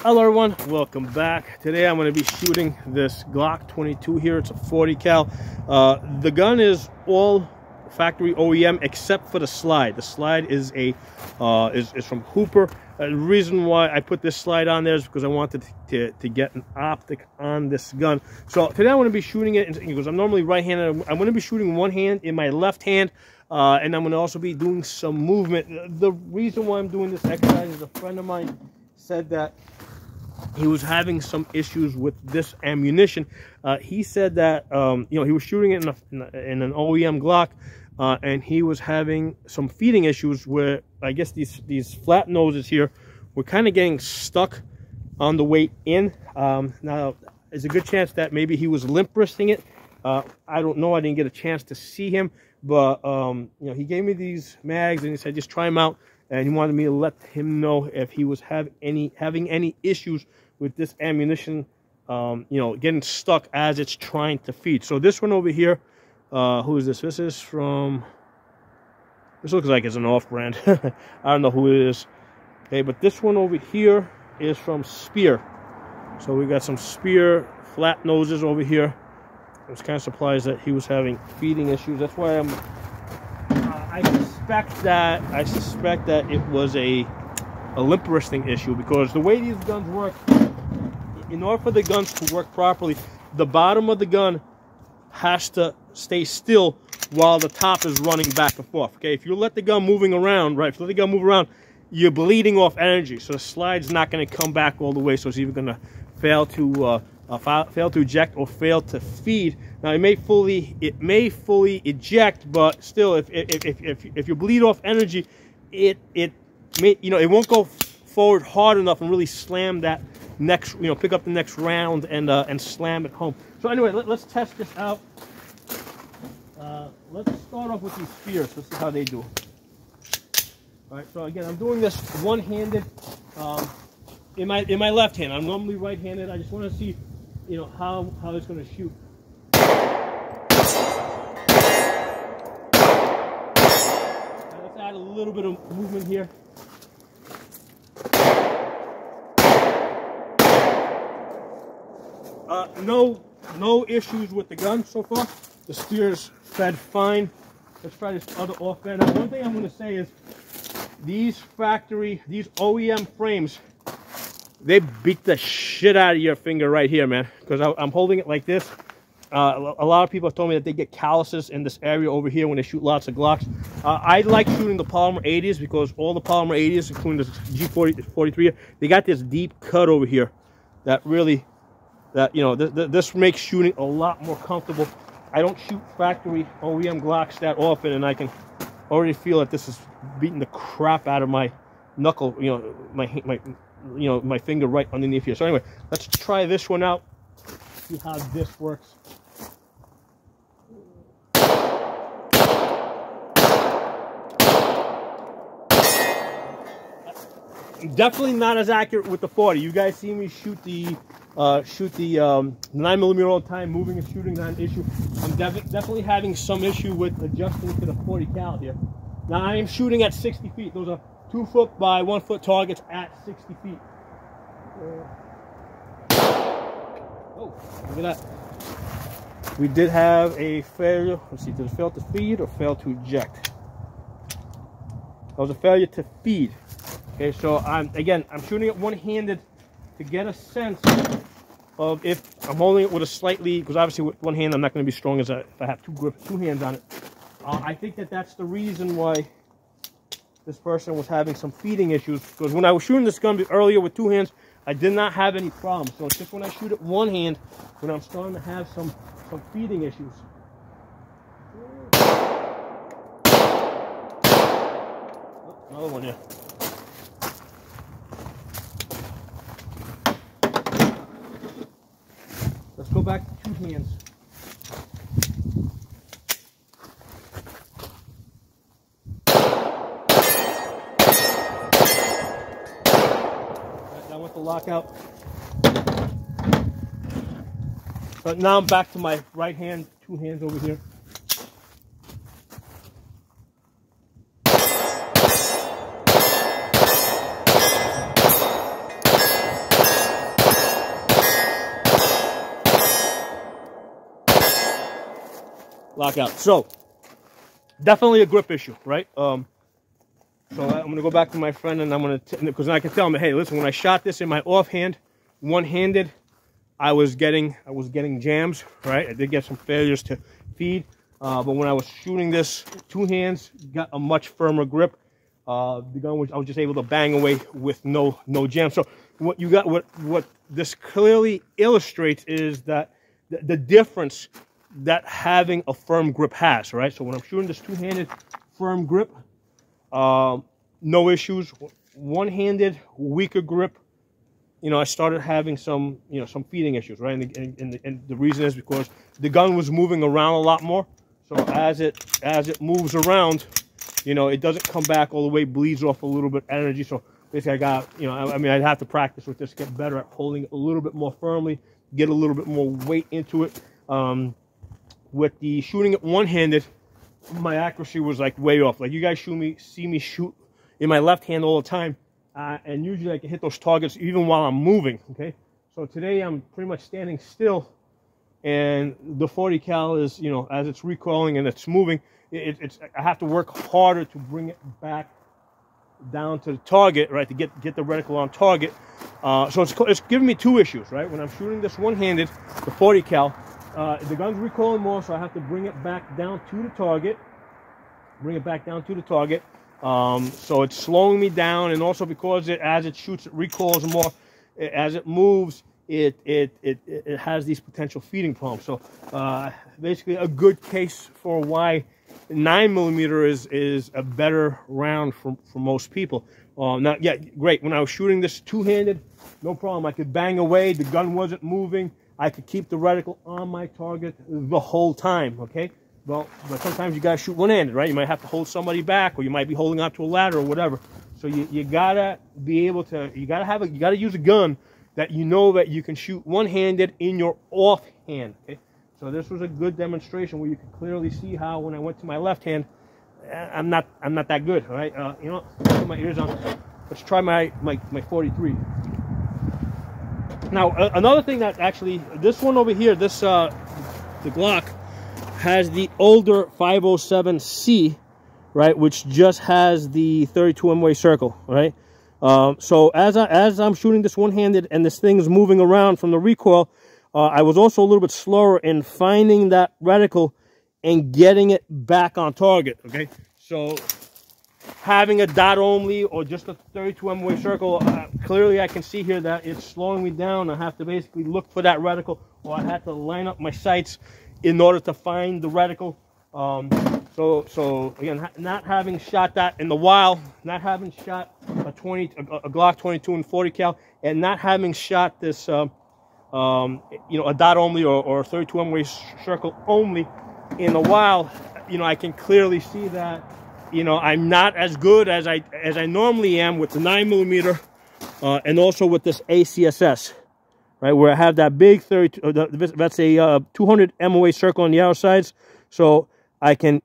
Hello everyone, welcome back. Today I'm going to be shooting this Glock 22 here. It's a 40 cal. The gun is all factory OEM except for the slide. The slide is is from Hooper. The reason why I put this slide on there is because I wanted to get an optic on this gun. So today I'm going to be shooting it because I'm normally right-handed. I'm going to be shooting one hand in my left hand, and I'm going to also be doing some movement. The reason why I'm doing this exercise is a friend of mine said that he was having some issues with this ammunition. He said that he was shooting it in an OEM Glock, and he was having some feeding issues where I guess these flat noses here were kind of getting stuck on the way in. Now, there's a good chance that maybe he was limp wristing it. I don't know. I didn't get a chance to see him, but he gave me these mags and he said just try them out. And he wanted me to let him know if he was having any issues with this ammunition, getting stuck as it's trying to feed. So this one over here, who is this? This is from, this looks like it's an off-brand. I don't know who it is. Okay, but this one over here is from Spear. So we got some Spear flat noses over here. I was kind of surprised that he was having feeding issues. That's why I suspect that it was a limp wristing issue, because the way these guns work, in order for the guns to work properly, the bottom of the gun has to stay still while the top is running back and forth. Okay, if you let the gun moving around, right? If you let the gun move around, you're bleeding off energy, so the slide's not going to come back all the way. So it's either going to fail to eject or fail to feed. Now it may fully eject, but still, if you bleed off energy, it won't go forward hard enough and really slam that next, pick up the next round and slam it home. So anyway, let's test this out. Let's start off with these Spears. Let's see how they do. All right. So again, I'm doing this one-handed. In my left hand. I'm normally right-handed. I just want to see, how it's going to shoot. Now let's add a little bit of movement here. No issues with the gun so far. The Spears fed fine. Let's try this other off-bed. Now, one thing I'm going to say is these OEM frames, they beat the shit out of your finger right here, man. Because I'm holding it like this. A lot of people have told me that they get calluses in this area over here when they shoot lots of Glocks. I like shooting the polymer 80s because all the polymer 80s, including the G43, they got this deep cut over here that really, this makes shooting a lot more comfortable. I don't shoot factory OEM Glocks that often, and I can already feel that this is beating the crap out of my knuckle, my finger right underneath here. So anyway, let's try this one out, see how this works. Definitely not as accurate with the 40. You guys see me shoot the 9mm all the time, moving and shooting, not an issue. I'm definitely having some issue with adjusting to the 40 cal here. Now I am shooting at 60 feet. Those are 2 foot by 1 foot targets at 60 feet. Oh, look at that. We did have a failure. Let's see, did it fail to feed or fail to eject? That was a failure to feed. Okay, so I'm shooting it one-handed to get a sense of if I'm holding it with a slightly, because obviously with one hand I'm not going to be strong as if I have two hands on it. I think that's the reason why this person was having some feeding issues, because when I was shooting this gun earlier with 2 hands, I did not have any problems. So it's just when I shoot it one hand when I'm starting to have some feeding issues. Oh, another one here. Let's go back to 2 hands. That went the lockout. But now I'm back to my right hand, 2 hands over here. lock out. So definitely a grip issue, right? So I'm gonna go back to my friend, and I'm gonna, because I can tell him, hey, listen, when I shot this in my offhand, one-handed, I was getting jams, right? I did get some failures to feed, but when I was shooting this two hands, got a much firmer grip. The gun was, I was just able to bang away with no jam. So what you got, what this clearly illustrates is that the difference that having a firm grip has, right? So when I'm shooting this two-handed firm grip, no issues. One-handed, weaker grip, you know, I started having some, you know, some feeding issues, right? And the reason is because the gun was moving around a lot more. So as it moves around, you know, it doesn't come back all the way, bleeds off a little bit of energy. So basically I got, you know, I mean, I'd have to practice with this, get better at holding it a little bit more firmly, get a little bit more weight into it. With the shooting it one-handed, my accuracy was like way off. Like you guys see me shoot in my left hand all the time. And usually I can hit those targets even while I'm moving, okay? So today I'm pretty much standing still, and the 40 cal is, you know, as it's recoiling and it's moving, I have to work harder to bring it back down to the target, right, to get the reticle on target. So it's giving me two issues, right? When I'm shooting this one-handed, the 40 cal, the gun's recoiling more, so I have to bring it back down to the target. So it's slowing me down, and also because as it shoots, it recoils more. As it moves, it has these potential feeding problems. So basically, a good case for why 9mm is a better round for most people. Now, yeah, great. When I was shooting this two-handed, no problem. I could bang away. The gun wasn't moving. I could keep the reticle on my target the whole time. Okay. Well, but sometimes you gotta shoot one-handed, right? You might have to hold somebody back, or you might be holding onto a ladder or whatever. So you gotta be able to, you gotta use a gun that you know that you can shoot one-handed in your offhand. Okay, so this was a good demonstration where you can clearly see how when I went to my left hand, I'm not that good. All right, you know, put my ears on. Let's try my 43. Now another thing that actually, this one over here, this the Glock, has the older 507C, right, which just has the 32 MOA circle, right? So as I'm shooting this one-handed and this thing's moving around from the recoil, I was also a little bit slower in finding that reticle and getting it back on target, okay? So having a dot only or just a 32 MOA circle, clearly I can see here that it's slowing me down. I have to basically look for that reticle, or I have to line up my sights in order to find the reticle. So again, not having shot that in the wild, not having shot a Glock 22 and 40 cal, and not having shot this, you know, a dot only or a 32 MOA circle only in the wild, you know, I can clearly see that, you know, I'm not as good as I normally am with the 9mm, and also with this ACSS. Right, where I have that big 32, that's a 200 MOA circle on the outsides, so I can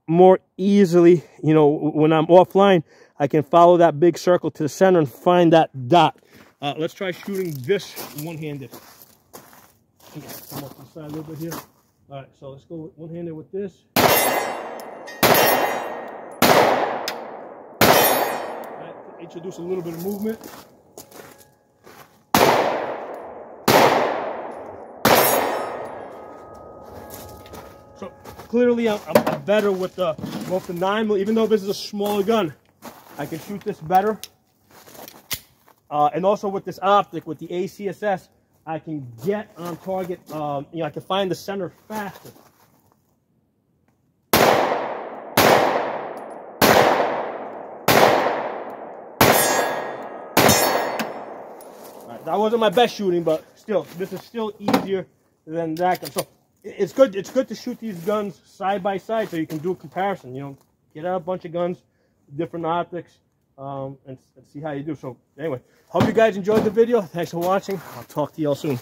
more easily, you know, when I'm offline, I can follow that big circle to the center and find that dot. Let's try shooting this one-handed. Come off the side a little bit here. All right, so let's go one-handed with this. All right, introduce a little bit of movement. So clearly I'm better with both the 9mm, even though this is a smaller gun, I can shoot this better. And also with this optic, with the ACSS, I can get on target, you know, I can find the center faster. Right, that wasn't my best shooting, but still, this is still easier than that gun. So it's good to shoot these guns side by side so you can do a comparison. You know, get out a bunch of guns, different optics, and see how you do. So anyway, hope you guys enjoyed the video. Thanks for watching. I'll talk to you all soon.